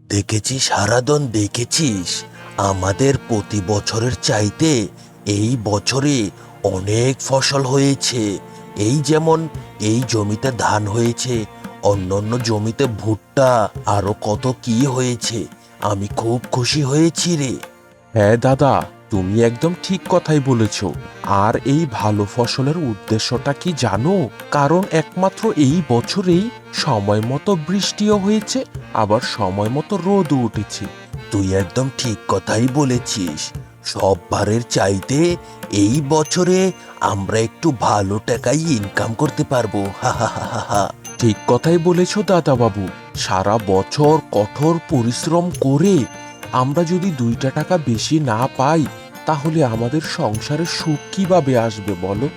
দেখেছিস হারাদন, দেখেছিস আমাদের প্রতি বছরের চাইতে এই বছরে অনেক ফসল হয়েছে। এই যেমন এই জমিতে ধান হয়েছে, অন্য অন্য জমিতে ভুট্টা, আরো কত কি হয়েছে। আমি খুব খুশি হয়েছি রে। হ্যাঁ দাদা, তুমি একদম ঠিক কথাই বলেছ। আর এই ভালো ফসলের উদ্দেশ্যটা কি জানো? কারণ একমাত্র এই বছরেই সময় মতো বৃষ্টিও হয়েছে, আবার সময় মতো রোদও উঠেছে। তুই একদম ঠিক কথাই বলেছিস। সববারের চাইতে এই বছরে আমরা একটু ভালো টাকাই ইনকাম করতে পারবো। হা হা হা হা হা। ঠিক কথাই বলেছ দাদা বাবু। সারা বছর কঠোর পরিশ্রম করে আমরা যদি 2টা টাকা বেশি না পাই, তাহলে আমাদের সংসারে সুখ কিভাবে আসবে বলো?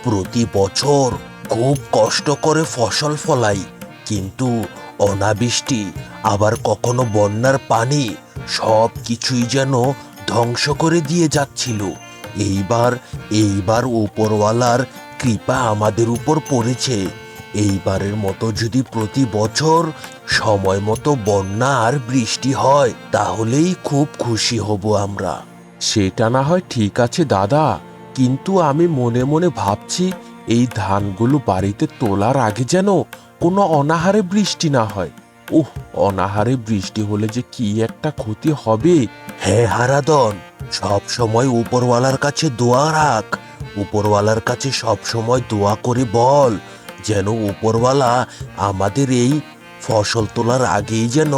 প্রতি বছর খুব কষ্ট করে ফসল ফলাই, কিন্তু অনাবৃষ্টি আবার কখনো বন্যার পানি সব কিছুই যেন ধ্বংস করে দিয়ে যাচ্ছিল। এইবার এইবার উপরওয়ালার কৃপা আমাদের উপর পড়েছে। এইবারের মতো যদি প্রতি বছর সময় মতো বন্যা আর বৃষ্টি হয়, তাহলেই খুব খুশি হব আমরা। সেটা না হয় ঠিক আছে দাদা, কিন্তু আমি মনে মনে ভাবছি এই ধানগুলো বাড়িতে তোলার আগে যেন কোনো অনাহারে বৃষ্টি না হয়। উহ, অনাহারে বৃষ্টি হলে যে কি একটা ক্ষতি হবে। হ্যাঁ হারাদন, সব সময় উপরওয়ালার কাছে দোয়া রাখ। উপরওয়ালার কাছে সব সময় দোয়া করে বল, যেন উপরওয়ালা আমাদের এই ফসল তোলার আগেই যেন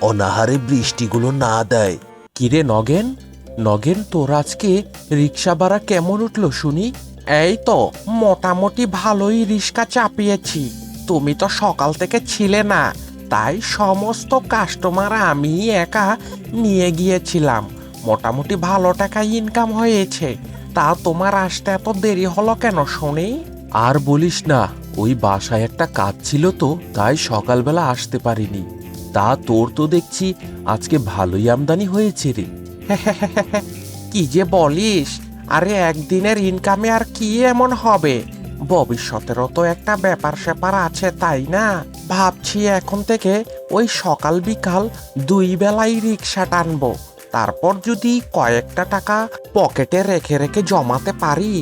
অনাহারে বৃষ্টিগুলো না দেয়। কিরে নগেন, নগেন তোর আজকে রিক্সা ভাড়া কেমন উঠলো শুনি? এই তো মোটামুটি ভালোই রিক্সা চাপিয়েছি। তুমি তো সকাল থেকে ছিলে না, তাই সমস্ত কাস্টমার আমি একা নিয়ে গিয়েছিলাম। মোটামুটি ভালো টাকা ইনকাম হয়েছে। তা তোমার আসতে এত দেরি হলো কেন শুনি? আর বলিস না, ওই বাসায় একটা কাজ ছিল তো, তাই সকালবেলা আসতে পারিনি। তা তোর তো দেখছি আজকে ভালোই আমদানি হয়েছে রে। কি যে বলিস! আরে একদিনের ইনকামে আর কি এমন হবে? ভবিষ্যতেরও তো একটা ব্যাপার স্যাপার আছে, তাই না? ভাবছি এখন থেকে ওই সকাল বিকাল 2 বেলাই রিক্সা টানবো। তারপর যদি কয়েকটা টাকা পকেটে রেখে রেখে জমাতে পারি,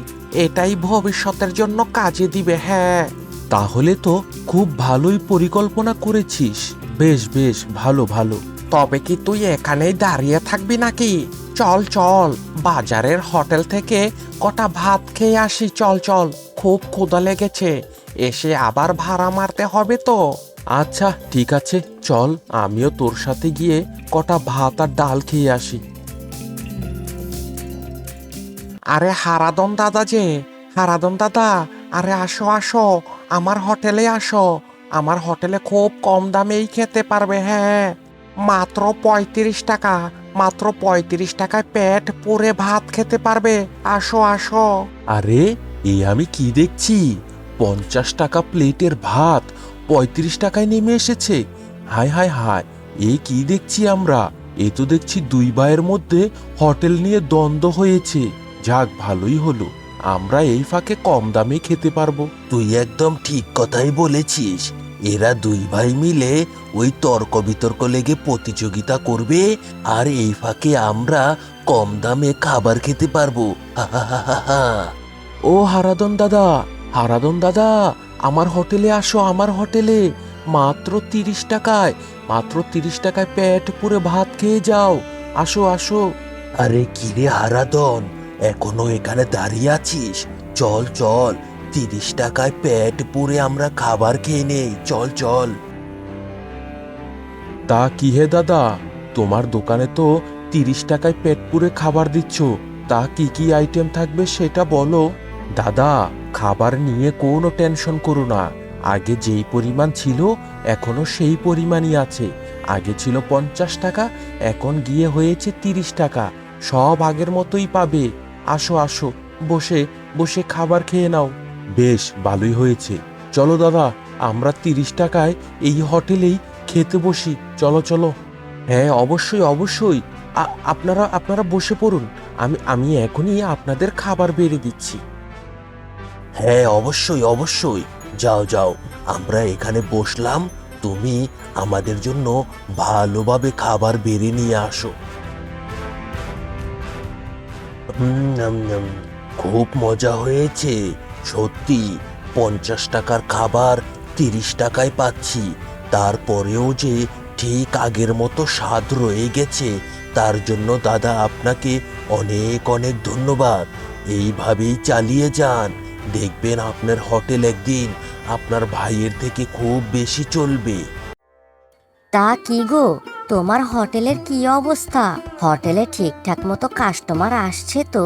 এটাই ভবিষ্যতের জন্য কাজে দিবে। হ্যাঁ, তাহলে তো খুব ভালোই পরিকল্পনা করেছিস। বেশ বেশ, ভালো ভালো। তবে কি তুই এখানেই দাঁড়িয়ে থাকবি নাকি? চল চল, বাজারের হোটেল থেকে কটা ভাত খেয়ে আসি। চল চল, খুব ক্ষুধা লেগেছে। এসে আবার ভাড়া মারতে হবে তো। আচ্ছা ঠিক আছে, চল আমিও তোর সাথে গিয়ে কটা ভাত আর ডাল খেয়ে আসি। আরে হারাদন দাদা যে, হারাদন দাদা, আরে আসো আসো, আমার হোটেলে আসো। আমার হোটেলে খুব কম দামেই খেতে পারবে। হ্যাঁ, মাত্র 35 টাকা, মাত্র 35 টাকায় পেট পুরে ভাত খেতে পারবে। আসো আসো। আরে, এই আমি কি দেখছি? 50 টাকা প্লেটের ভাত 35 টাকায় নেমে এসেছে। হায় হায় হায়, এই কি দেখছি আমরা? এ তো দেখছি দুই ভাইয়ের মধ্যে হোটেল নিয়ে দ্বন্দ্ব হয়েছে। যাক, ভালোই হলো, আমরা এই ফাঁকে কম দামে খেতে পারবো। তুই একদম ঠিক কথাই বলেছিস। এরা দুই ভাই মিলে ওই তর্ক বিতর্ক লেগে প্রতিযোগিতা করবে, আর এই ফাঁকে আমরা কম দামে খাবার খেতে পারবো। হা হা হা হা হা। ও হারাদন দাদা, হারাদন দাদা, আমার হোটেলে আসো, আমার হোটেলে। মাত্র 30 টাকায়, মাত্র 30 টাকায় পেট পুরে ভাত খেয়ে যাও। আসো আসো। আরে কিরে হারাদন, এখনো এখানে দাঁড়িয়ে আছিস? চল চল, 30 টাকায় পেট পুরে আমরা খাবার খেয়ে নেই। চল চল। তা কি হে দাদা, তোমার দোকানে তো 30 টাকায় পেট পুরে খাবার দিচ্ছ। তা কি কি আইটেম থাকবে সেটা বলো। দাদা, খাবার নিয়ে কোনো টেনশন করো না। আগে যেই পরিমাণ ছিল এখনো সেই পরিমাণই আছে। আগে ছিল 50 টাকা, এখন গিয়ে হয়েছে 30 টাকা। সব আগের মতোই পাবে। আসো আসো, বসে বসে খাবার খেয়ে নাও। বেশ ভালোই হয়েছে। চলো দাদা, আমরা 30 টাকায় এই হোটেলেই খেতে বসি। চলো চলো। হ্যাঁ অবশ্যই অবশ্যই, আপনারা আপনারা বসে পড়ুন। আমি আমি এখনই আপনাদের খাবার বেড়ে দিচ্ছি। হ্যাঁ অবশ্যই অবশ্যই, যাও যাও, আমরা এখানে বসলাম, তুমি আমাদের জন্য ভালোভাবে খাবার বেড়ে নিয়ে আসো। নম নম। খুব মজা হয়েছে সত্যি। 50 টাকার খাবার 30 টাকায় পাচ্ছি। তারপরেও যে ঠিক আগের মতো স্বাদ রয়ে গেছে, তার জন্য দাদা আপনাকে অনেক অনেক ধন্যবাদ। এইভাবেই চালিয়ে যান, দেখবেন আপনার হোটেল একদিন আপনার ভাইয়ের থেকে খুব বেশি চলবে। তা কি গো, তোমার হোটেলের কি অবস্থা? হোটেলে ঠিকঠাক মতো কাস্টমার আসছে তো?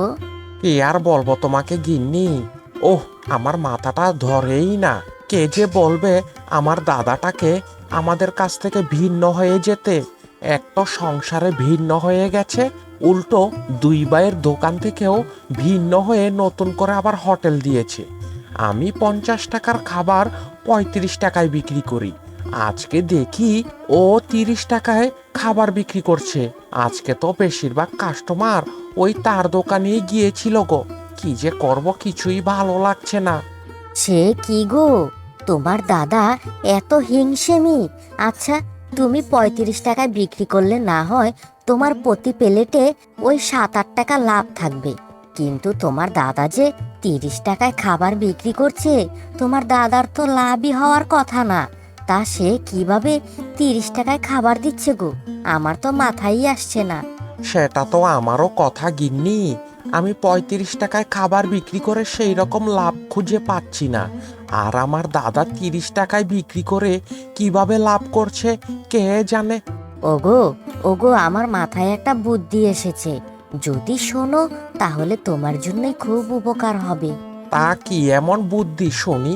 কি আর বলবো তোমাকে গিন্নি, ওহ আমার মাথাটা ধরেই না। কে যে বলবে আমার দাদাটাকে আমাদের কাছ থেকে ভিন্ন হয়ে যেতে। এক তো সংসারে ভিন্ন হয়ে গেছে, উল্টো দুই ভাইয়ের দোকান থেকেও ভিন্ন হয়ে নতুন করে আবার হোটেল দিয়েছে। আমি 50 টাকার খাবার 35 টাকায় বিক্রি করি, আজকে দেখি ও 30 টাকায় খাবার বিক্রি করছে। আজকে তো বেশিরভাগ কাস্টমার ওই তার দোকানেই গিয়েছিল গো। কি যে করব কিছুই ভালো লাগছে না। সে কি গো, তোমার দাদা এত হিংসেমি? আচ্ছা, তুমি 35 টাকায় বিক্রি করলে না হয় তোমার প্রতি প্লেটে ওই 7-8 টাকা লাভ থাকবে, কিন্তু তোমার দাদা যে 30 টাকায় খাবার বিক্রি করছে, তোমার দাদার তো লাভই হওয়ার কথা না। তা সে কিভাবে 30 টাকায় খাবার দিচ্ছে গো? আমার তো মাথায় আসছে না। সেটা তো আমারও কথা গিন্নি, আমি 35 টাকায় খাবার বিক্রি করে সেই রকম লাভ খুঁজে পাচ্ছি না। আর আমার দাদা 30 টাকায় বিক্রি করে কিভাবে লাভ করছে কে জানে। ওগো, ওগো, আমার মাথায় একটা বুদ্ধি এসেছে। যদি শোনো তাহলে তোমার জন্যই খুব উপকার হবে। তা কি এমন বুদ্ধি শুনি?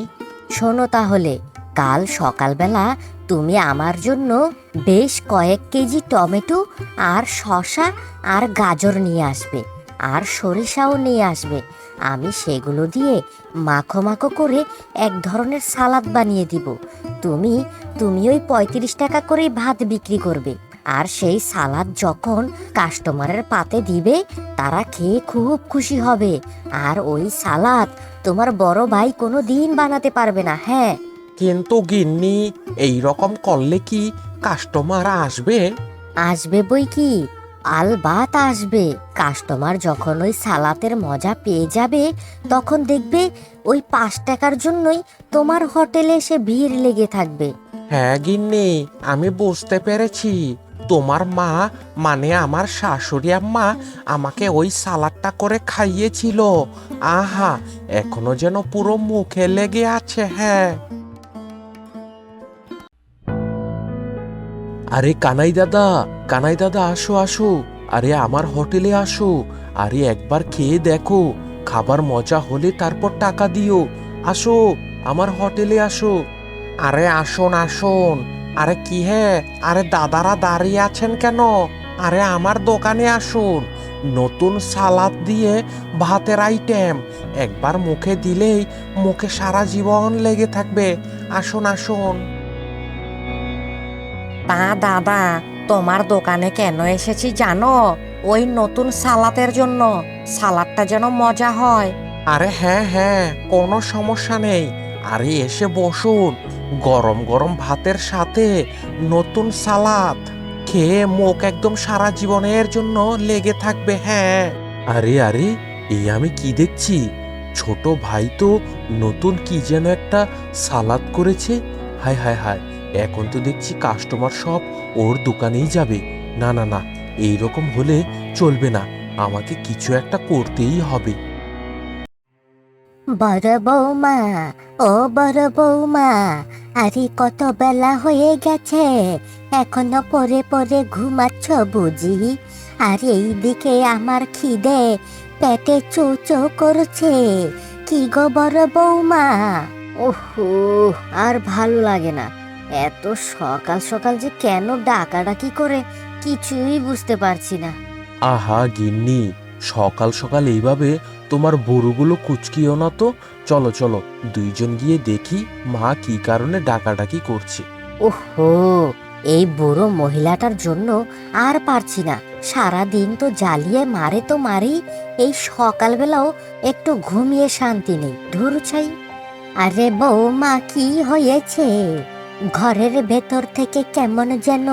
শোনো তাহলে, কাল সকালবেলা তুমি আমার জন্য বেশ কয়েক কেজি টমেটো আর শসা আর গাজর নিয়ে আসবে, আর সরিষাও নিয়ে আসবে। আমি সেগুলো দিয়ে মাখো মাখো করে এক ধরনের সালাদ বানিয়ে দিব। তুমি তুমি ওই 35 টাকা করেই ভাত বিক্রি করবে। আর সেই সালাদ যখন কাস্টমারের পাতে দিবে, তারা খেয়ে খুব খুশি হবে। আর ওই সালাদ তোমার বড় ভাই কোনো দিন বানাতে পারবে না। হ্যাঁ, কিন্তু গিন্নি, এই রকম করলে কি কাস্টমার আসবে? আসবে বই কি, আলবাত আসবে। কাস্টমার যখন ওই সালাতের মজা পেয়ে যাবে, তখন দেখবে ওই 5 টাকার জন্যই তোমার হোটেলে এসে ভিড় লেগে থাকবে। হ্যাঁ গিন্নি, আমি বুঝতে পেরেছি। তোমার মা মানে আমার শাশুড়ি আম্মা আমাকে ওই সালাডটা করে খাইয়েছিল। আহা, এখনো যেন পুরো মুখে লেগে আছে। হ্যাঁ। আরে কানাই দাদা, কানাই দাদা, আসো আসো। আরে আমার হোটেলে আসো। আরে একবার খেয়ে দেখো, খাবার মজা হলে তারপর টাকা দিও। আসো, আমার হোটেলে আসো। আরে আসুন আসুন। আরে কি হে, আরে দাদারা দাঁড়িয়ে আছেন কেন? আরে আমার দোকানে আসুন। নতুন সালাদ দিয়ে ভাতের আইটেম, একবার মুখে দিলেই মুখে সারা জীবন লেগে থাকবে। আসুন আসুন। তা দাদা, তোমার দোকানে কেন এসেছি জানো? ওই নতুন সালাদের জন্য। সালাদটা যেন মজা হয়। আরে হ্যাঁ হ্যাঁ, কোনো সমস্যা নেই। আরে এসে বসুন। গরম গরম ভাতের সাথে নতুন সালাদ খেয়ে মুখ একদম সারা জীবনের জন্য লেগে থাকবে। হ্যাঁ। আরে আরে, এই আমি কি দেখছি? ছোট ভাই তো নতুন কি যেন একটা সালাদ করেছে। হায় হায় হায়, এখন তো দেখছি কাস্টমার সব ওর দোকানেই যাবে। না না না, এইরকম হলে চলবে না, আমাকে কিছু একটা করতেই হবে। বড় বৌমা, ও বড় বৌমা, আরে কত বেলা হয়ে গেছে, এখনো পরে পরে ঘুমাচ্ছ বুঝি? আর এইদিকে আমার খিদে পেটে চো চো করছে। কি গো বড় বৌমা? ওহো, আর ভালো লাগে না। এত সকাল সকাল যে কেন ডাকাডাকি করে কিছুই বুঝতে পারছি না। আহা গিন্নি, সকাল সকাল এইভাবে তোমার বুড়োগুলো কুচকিও না তো। চলো চলো, দুইজন গিয়ে দেখি মা কি কারণে ডাকাডাকি করছে। ওহো, এই বুড়ো মহিলাটার জন্য আর পারছি না। সারা দিন তো জ্বালিয়ে মারে তো মারেই, এই সকালবেলাও একটু ঘুমিয়ে শান্তি নেই। ধুর ছাই। আরে বৌমা, কি হয়েছে? ঘরের ভেতর থেকে কেমন যেন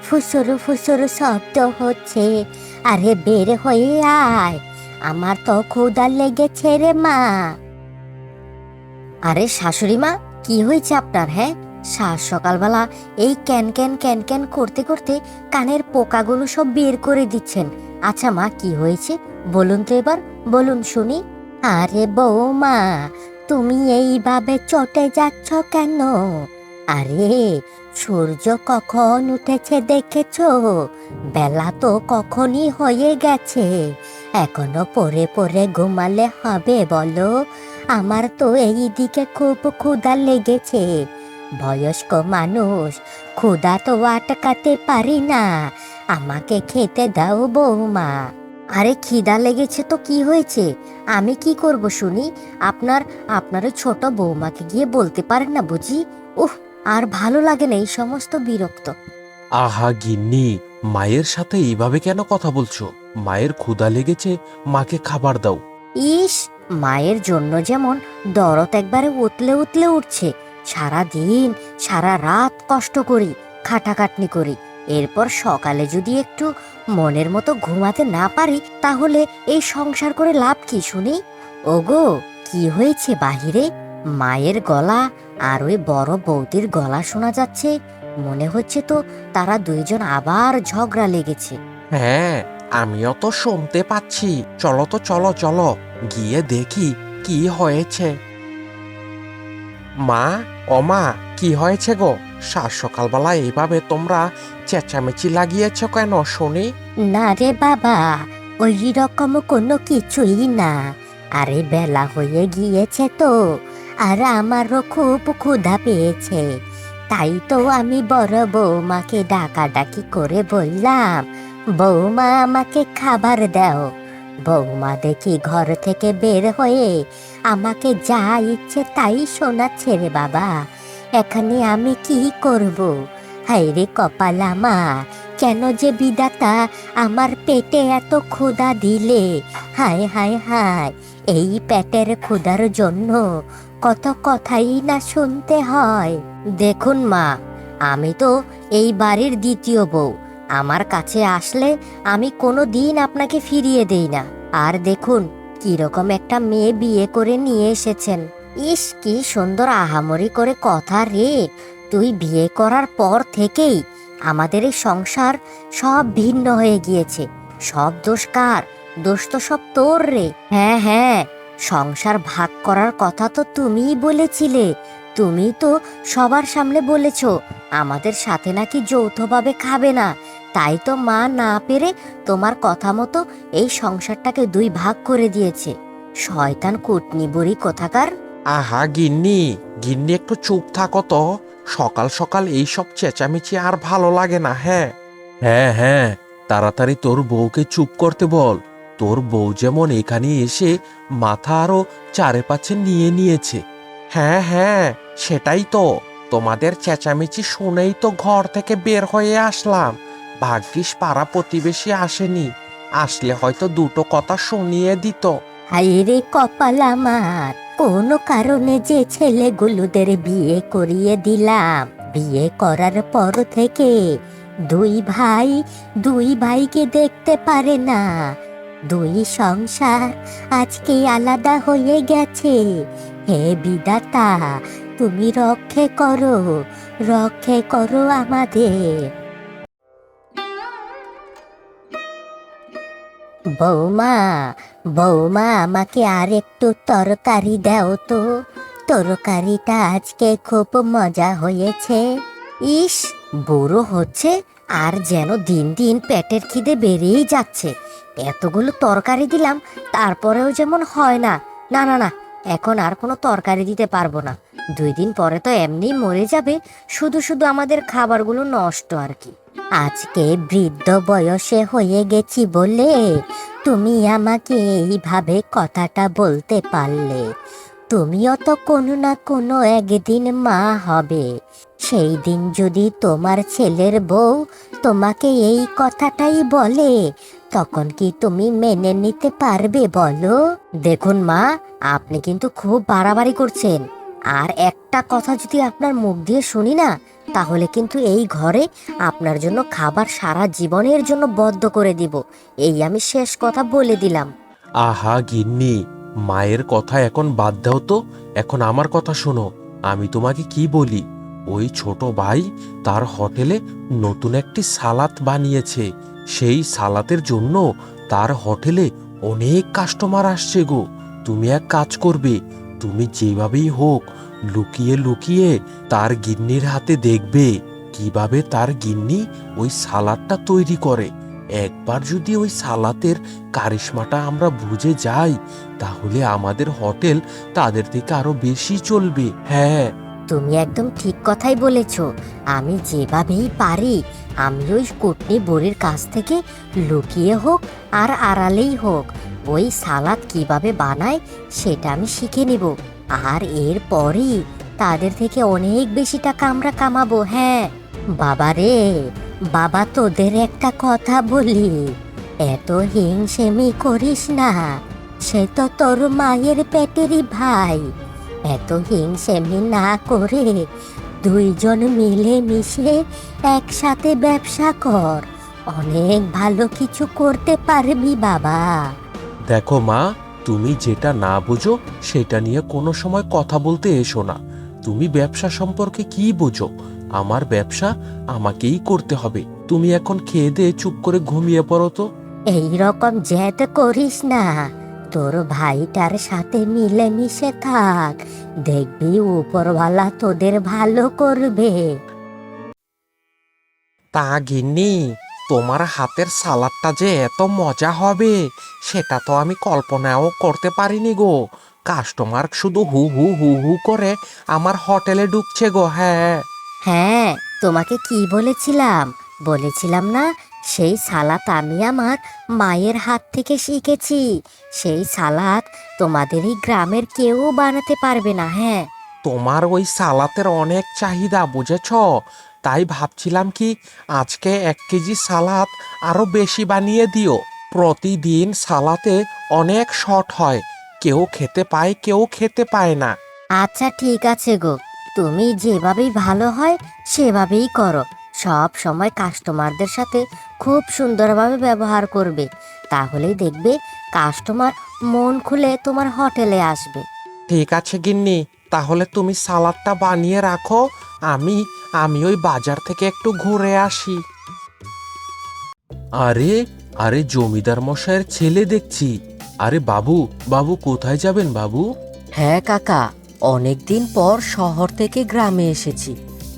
ফুসুরু ফুসুরু শব্দ হচ্ছে। আরে বের হয়ে আয়, আমার তো ক্ষুধা লেগেছে রে মা। আরে শাশুড়ি মা, কি হয়েছে আপনার? হ্যাঁ, সকালবেলা এই ক্যান ক্যান ক্যান ক্যান করতে করতে কানের পোকাগুলো সব বের করে দিচ্ছেন। আচ্ছা মা, কি হয়েছে বলুন তো, এবার বলুন শুনি। আরে বৌমা, তুমি এইভাবে চটে যাচ্ছ কেন? আরে সূর্য কখন উঠেছে দেখেছো? বেলা তো কখনই হয়ে গেছে, এখনো পরে পরে ঘুমালে হবে বলো? আমার তো এই দিকে খুব ক্ষুধা লেগেছে। বয়স্ক মানুষ, ক্ষুধা তো আটকাতে পারি না, আমাকে খেতে দাও বৌমা। আরে খিদা লেগেছে তো কি হয়েছে, আমি কি করব শুনি? আপনার ওই ছোট বৌমাকে গিয়ে বলতে পারেন না বুঝি? উহ, আর ভালো লাগে না এই সমস্ত বিরক্ত। আহা গিন্নি, মায়ের সাথে এইভাবে কেন কথা বলছো? মায়ের ক্ষুধা লেগেছে, মাকে খাবার দাও। ইস, মায়ের জন্য যেমন দরদ একবারে উতলে উতলে উঠছে। সারা দিন সারা রাত কষ্ট করি, খাটাখাটনি করি, এরপর সকালে যদি একটু মনের মতো ঘুমাতে না পারি, তাহলে এই সংসার করে লাভ কি শুনি? ওগো, কি হয়েছে বাহিরে? মায়ের গলা আর ওই বড় বৌদির গলা শোনা যাচ্ছে। মনে হচ্ছে তো তারা দুইজন আবার ঝগড়া লেগেছে। হ্যাঁ, আমিও তো শুনতে পাচ্ছি। চলো তো, চলো চলো, গিয়ে দেখি কি হয়েছে। মা, ও মা, কি হয়েছে গো? সকালবেলা এইভাবে তোমরা চেঁচামেচি লাগিয়েছ কেন শুনি? না রে বাবা, ওই রকম কোনো কিছুই না। আরে বেলা হয়ে গিয়েছে তো, আর আমারও খুব ক্ষুধা পেয়েছে, তাই তো আমি বড় বৌমাকে ডাকাডাকি করে বললাম, বৌমা আমাকে খাবার দাও। বৌমা দেখি ঘর থেকে বের হয়ে আমাকে যা ইচ্ছে তাই শোনাচ্ছে রে বাবা। এখানে আমি কি করব? হায় রে কপাল আমার, কেন যে বিধাতা আমার পেটে এত ক্ষুধা দিলে। হায় হায় হায়, এই পেটের ক্ষুধার জন্য কত কথাই না শুনতে হয়। দেখুন মা, আমি তো এই বাড়ির দ্বিতীয় বউ। আমার কাছে আসলে আমি কোনো দিন আপনাকে ফিরিয়ে দেই না। আর দেখুন কিরকম একটা মেয়ে বিয়ে করে নিয়ে এসেছেন। ইস, কি সুন্দর আহামরি করে কথা রে। তুই বিয়ে করার পর থেকেই আমাদের এই সংসার সব ভিন্ন হয়ে গিয়েছে। সব দোষ কার? দোষ তো সব তোর রে। হ্যাঁ হ্যাঁ, সংসার ভাগ করার কথা তো তুমিই বলেছিলে। তুমি তো সবার সামনে বলেছ আমাদের সাথে নাকি যৌথভাবে খাবে না। তাই তো মা না পেরে তোমার কথা মতো এই সংসারটাকে দুই ভাগ করে দিয়েছে। শয়তান কুটনি বুড়ি কোথাকার। আহা গিন্নি, গিন্নি একটু চুপ থাকো তো। সকাল সকাল এইসব চেঁচামেচি আর ভালো লাগে না। হ্যাঁ হ্যাঁ হ্যাঁ, তাড়াতাড়ি তোর বউকে চুপ করতে বল। তোর বউ যেমন এখানে এসে মাথা আরো চারেপাশে নিয়ে নিয়েছে। হ্যাঁ হ্যাঁ, সেটাই তো। তোমাদের চেঁচামেচি শুনেই তো ঘর থেকে বের হয়ে আসলাম। ভাগ্যিস পাড়া প্রতিবেশী আসেনি, আসলে হয়তো দুটো কথা শুনিয়ে দিত। হায় রে কপাল আমার, কোন কারণে যে ছেলেগুলোদের বিয়ে করিয়ে দিলাম। বিয়ে করার পর থেকে দুই ভাইকে দেখতে পারে না। দুই সংসার আজকে আলাদা হয়ে গেছে। হে বিধাতা, তুমি রক্ষে করো আমাদের। বৌমা, বৌমা আমাকে আর একটু তরকারি দাও তো। তরকারিটা আজকে খুব মজা হয়েছে। ইস, বুড়ো হচ্ছে আর যেন দিন দিন পেটের খিদে বেড়েই যাচ্ছে। এতগুলো তরকারি দিলাম, তারপরেও যেমন হয় না। না না না, এখন আর কোনো তরকারি দিতে পারবো না। 2 দিন পরে তো এমনি মরে যাবে, শুধু শুধু আমাদের খাবারগুলো নষ্ট আর কি। আজকে বৃদ্ধ বয়সে হয়ে গেছি বলে তুমি আমাকে এইভাবে কথাটা বলতে পারলে। তুমিও তো কোনো না কোনো একদিন মা হবে। সেই দিন যদি তোমার ছেলের বউ তোমাকে এই কথাটাই বলে, তখন কি তুমি মেনে নিতে পারবে বলো? দেখুন মা, আপনি কিন্তু খুব বাড়াবাড়ি করছেন। আর একটা কথা যদি আপনার মুখ দিয়ে শুনি না, তাহলে কিন্তু এই ঘরে আপনার জন্য খাবার সারা জীবনের জন্য বদ্ধ করে দিব। এই আমি শেষ কথা বলে দিলাম। আহা গিন্নি, মায়ের কথা এখন বাদ দাও তো, এখন আমার কথা শোনো। আমি তোমাকে কি বলি, ওই ছোট ভাই তার হোটেলে নতুন একটি সালাদ বানিয়েছে। সেই সালাদের জন্য তার হোটেলে অনেক কাস্টমার আসছে গো। তুমি এক কাজ করবে, তুমি যেভাবেই হোক লুকিয়ে লুকিয়ে তার গিন্নির হাতে দেখবে কিভাবে তার গিন্নি ওই সালাদটা তৈরি করে। একবার যদি ওই সালাতের কারিশমাটা আমরা বুঝে যাই, তাহলে আমাদের হোটেল তাদের থেকে আরো বেশি চলবে। হ্যাঁ, তুমি একদম ঠিক কথাই বলেছ। আমি যেভাবেই পারি আমি ওই কুটনি বুড়ির কাছ থেকে লুকিয়ে হোক আর আড়ালেই হোক ওই সালাদ কিভাবে বানায় সেটা আমি শিখে নিব। আর এরপরই তাদের থেকে অনেক বেশি টাকা আমরা কামাবো। হ্যাঁ বাবা রে, বাবা তোদের একটা কথা বলি, এত হিংসেমি করিস না। সে তো তোর মায়ের পেটেরই ভাই। এত হিংসেমি না করে দুইজন মিলে মিশে একসাথে ব্যবসা কর, অনেক ভালো কিছু করতে পারবি বাবা। দেখো মা, তুমি যেটা না বুঝো সেটা নিয়ে কোনো সময় কথা বলতে এসো না। তুমি ব্যবসা সম্পর্কে কি বুঝো? আমার ব্যবসা আমাকেই করতে হবে। তুমি এখন খেয়ে দিয়ে চুপ করে ঘুমিয়ে পড়ো তো। এই রকম জেদ করিস না, তোর ভাইটার সাথে মিলেমিশে থাক, দেখবি উপরওয়ালা তোদের ভালো করবে। তা গিন্নি, তোমার হাতের সালাদটা যে এত মজা হবে সেটা তো আমি কল্পনাও করতে পারিনি গো। কাস্টমার শুধু হু হু হু হু করে আমার হোটেলে ঢুকছে গো। হ্যাঁ, হ্যাঁ, তোমাকে কি বলেছিলাম, বলেছিলাম না সেই সালাদ আমি আমার মায়ের হাত থেকে শিখেছি। সেই সালাদ তোমাদের এই গ্রামের কেউ বানাতে পারবে না। হ্যাঁ তোমার ওই সালাতের অনেক চাহিদা বুঝেছ, তাই ভাবছিলাম কি আজকে 1 কেজি সালাদ আরো বেশি বানিয়ে দিও। প্রতিদিন সালাতে অনেক শর্ট হয়, কেউ খেতে পায় কেউ খেতে পায় না। আচ্ছা ঠিক আছে গো, তুমি যেভাবেই ভালো হয় সেভাবেই করো। সব সময় কাস্টমারদের সাথে খুব সুন্দরভাবে ব্যবহার করবে, তাহলেই দেখবে কাস্টমার মন খুলে তোমার হোটেলে আসবে। ঠিক আছে গিন্নি, তাহলে তুমি সালাদটা বানিয়ে রাখো, আমি আমি ওই বাজার থেকে একটু ঘুরে আসি। আরে আরে, জমিদার মশাইয়ের ছেলে দেখছি। আরে বাবু, বাবু কোথায় যাবেন বাবু? হ্যাঁ কাকা, অনেকদিন পর শহর থেকে গ্রামে এসেছি।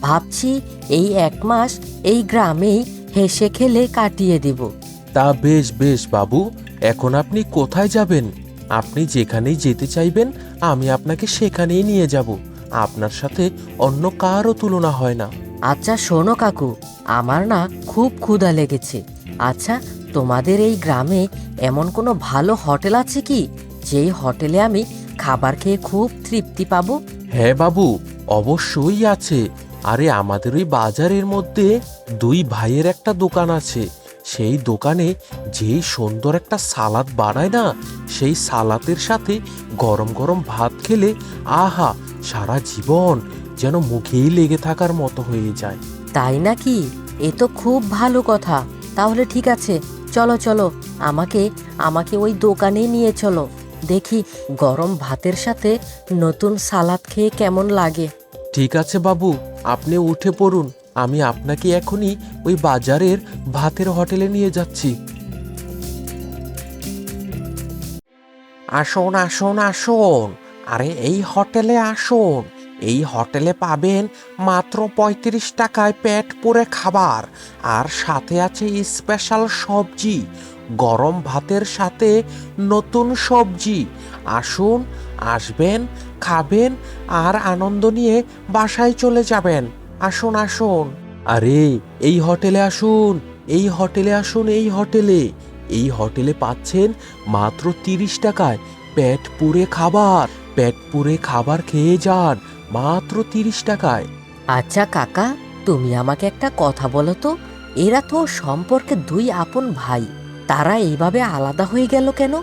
ভাবছি এই 1 মাস এই গ্রামেই হেসে খেলে কাটিয়ে দিব। তা বেশ বেশ বাবু, এখন আপনি কোথায় যাবেন? আপনি যেখানেই যেতে চাইবেন আমি আপনাকে সেখানেই নিয়ে যাব। আপনার সাথে অন্য কারও তুলনা হয় না। আচ্ছা শোনো কাকু, আমার না খুব ক্ষুধা লেগেছে। আচ্ছা, তোমাদের এই গ্রামে এমন কোনো ভালো হোটেল আছে কি, যেই হোটেলে আমি খাবার খেয়ে খুব তৃপ্তি পাবো? হ্যাঁ বাবু, অবশ্যই আছে। আরে আমাদের ওই বাজারের মধ্যে 2 ভাইয়ের একটা দোকান আছে। সেই দোকানে যেই সুন্দর একটা সালাদ বানায় না, সেই সালাদের সাথে গরম গরম ভাত খেলে আহা, সারা জীবন যেন মুখেই লেগে থাকার মতো হয়ে যায়। তাই নাকি? এ তো খুব ভালো কথা। তাহলে ঠিক আছে, চলো চলো, আমাকে আমাকে ওই দোকানে নিয়ে চলো, দেখি গরম ভাতের সাথে নতুন সালাদ খেয়ে কেমন লাগে। ঠিক আছে বাবু, আপনি উঠে পড়ুন, আমি আপনাকে এখনই ওই বাজারের ভাতের হোটেলে নিয়ে যাচ্ছি। আসুন আসুন আসুন, আরে এই হোটেলে আসুন। এই হোটেলে পাবেন মাত্র 35 টাকায় পেট পুরে খাবার, আর সাথে আছে স্পেশাল সবজি, গরম ভাতের সাথে নতুন সবজি। আসুন, আসবেন, খাবেন আর আনন্দ নিয়ে বাসায় চলে যাবেন। আসুন আসুন। আরে এই হোটেলে আসুন, এই হোটেলে আসুন, এই হোটেলে। এই হোটেলে পাচ্ছেন মাত্র 30 টাকায় পেট পুরে খাবার। পেট পুরে খাবার খেয়ে যান মাত্র 30 টাকায়। আচ্ছা কাকা, তুমি আমাকে একটা কথা বলো তো, এরা তো সম্পর্কে 2 আপন ভাই, তারা এইভাবে আলাদা হয়ে গেল কেন?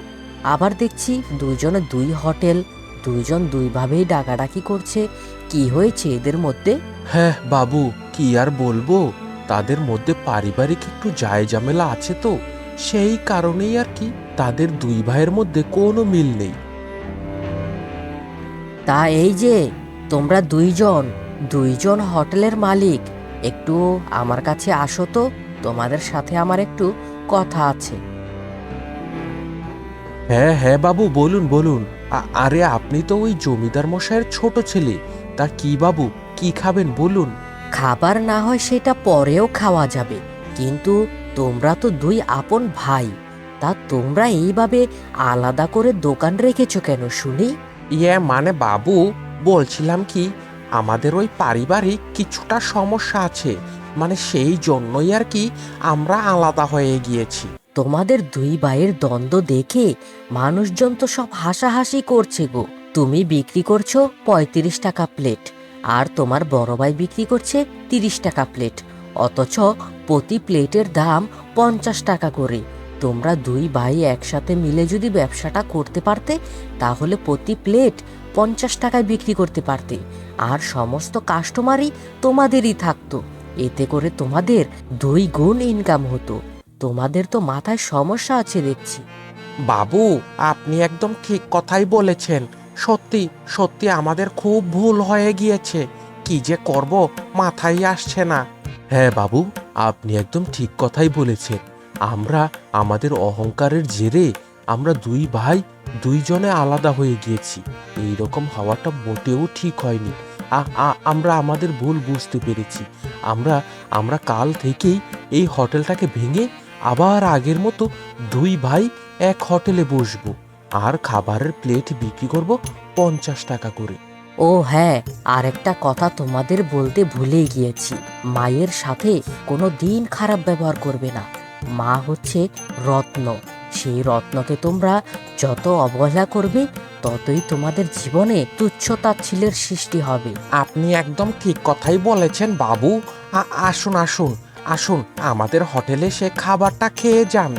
আবার দেখছি দুইজনে 2 হোটেল, দুইজন দুইভাবেই ডাকাডাকি করছে, কি হয়েছে এদের মধ্যে? হ্যাঁ বাবু, কি আর বলবো, তাদের মধ্যে পারিবারিক একটু ঝামেলা আছে তো, সেই কারণেই আর কি। তাদের দুই ভাইয়ের মধ্যে কোনো মিল নেই। তা এই যে তোমরা দুইজন দুইজন হোটেলের মালিক, একটু আমার কাছে আসো তো, তোমাদের সাথে আমার একটু কথা আছে। হ্যাঁ হ্যাঁ বাবু, বলুন বলুন। আরে আপনি তো ওই জমিদার মশাইয়ের ছোট ছেলে, তা কি বাবু, কি খাবেন বলুন। খাবার না হয় সেটা পরেও খাওয়া যাবে, কিন্তু তোমরা তো দুই আপন ভাই, তা তোমরা এইভাবে আলাদা করে দোকান রেখেছো কেন শুনি? মানে বাবু, বলছিলাম কি, আমাদের ওই পারিবারিক কিছুটা সমস্যা আছে, মানে সেই জন্যই আর কি আমরা আলাদা হয়ে গিয়েছি। তোমাদের দুই ভাইয়ের দ্বন্দ্ব দেখে মানুষজন তো সব হাসাহাসি করছে গো। তুমি বিক্রি করছো ৩৫ টাকা প্লেট, আর তোমার বড় ভাই বিক্রি করছে ৩০ টাকা প্লেট, অথচ প্রতি প্লেটের দাম ৫০ টাকা করে। তোমরা দুই ভাই একসাথে মিলে যদি ব্যবসাটা করতে পারতে, তাহলে প্রতি প্লেট ৫০ টাকায় বিক্রি করতে পারতে, আর সমস্ত কাস্টমারই তোমাদেরই থাকতো। এতে করে তোমাদের ২ গুণ ইনকাম হতো। তোমাদের তো মাথায় সমস্যা আছে দেখছি। বাবু, আপনি একদম ঠিক কথাই বলেছেন। সত্যি সত্যি আমাদের খুব ভুল হয়ে গিয়েছে, কি যে করব মাথায় আসছে না। হ্যাঁ বাবু, আপনি একদম ঠিক কথাই বলেছেন। আমরা আমাদের অহংকারের জেরে আমরা দুই ভাই দুইজনে আলাদা হয়ে গিয়েছি। এই রকম হওয়াটা মোটেও ঠিক হয়নি। আমরা আমাদের ভুল বুঝতে পেরেছি। আমরা আমরা কাল থেকেই এই হোটেলটাকে ভেঙে আবার আগের মতো দুই ভাই এক হোটেলে বসবো, আর খাবারের প্লেট বিক্রি করব ৫০ টাকা করে। ও হ্যাঁ, আরেকটা কথা তোমাদের বলতে ভুলেই গিয়েছি, মায়ের সাথে কোনো দিন খারাপ ব্যবহার করবে না। মা হচ্ছে রত্ন, সেই রত্নকে তোমরা যত অবহেলা করবে, ততই তোমাদের জীবনে তুচ্ছ তাচ্ছিল্যের সৃষ্টি হবে। আপনি একদম ঠিক কথাই বলেছেন বাবু। আসুন আসুন আসুন, আমাদের হোটেলে সে খাবারটা খেয়ে যান।